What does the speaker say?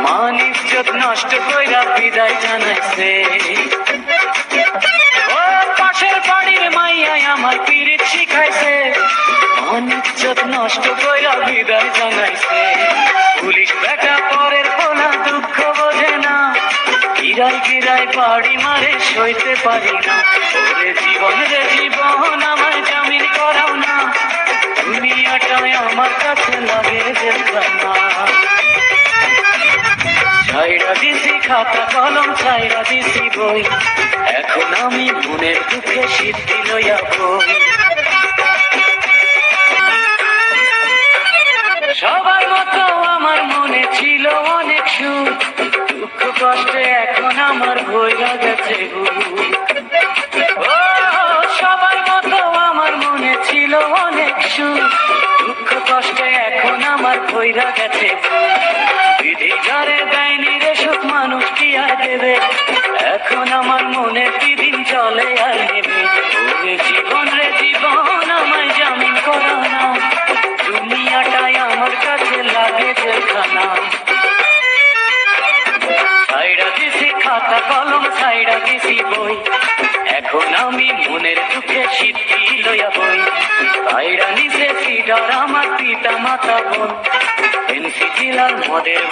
মান ইজ্জত নষ্ট কইরা বিদায় জানাইছে। ও পাশের বাড়ির মাইয়া আমার পীড়িত শিখাইছে, মান ইজ্জত নষ্ট কইরা বিদায় জানাইছে। পুলিশ বেটা পরের পোলা দুঃখ বোঝে না, গিরাই গিরাই বাড়ি মারে সইতে পারি না। ওরে জীবন রে জীবন আমায় জামিন করাও না, দুনিয়াটায় আমার কাছে লাগে জেলখানা। ছাইরা দিছি খাতা কলম, ছাইরা দিছি বই, এখন আমি মনের দুঃখে সিদ্ধি লইয়া বই। সবার মতো আমার মনে ছিল অনেক সুখ, দুঃখ কষ্টে এখন আমার ভইরা গেছে বুক। ও সবার মতো আমার মনে ছিল অনেক সুখ, দুঃখ কষ্টে এখন আমার ভইরা গেছে বুক। বিধি যারে দেয়নি রে সুখ মানুষ কি আর দেবে, এখন আমার মনে দিন চলে আর নেবে। ওরে জীবন রে জীবন আমায় জামিন করো না, দুনিয়াটাই আমার কাছে লাগে জেলখানা। ছাইড়া দিছি খাতা কলম, ছাইড়া দিছি বই, এখন আমি মনের দুঃখে সিদ্ধি লইয়া বই। ছাইড়া নিছে সিডার আমার পিতা মাতা বোন, পেন্সিল আর মদের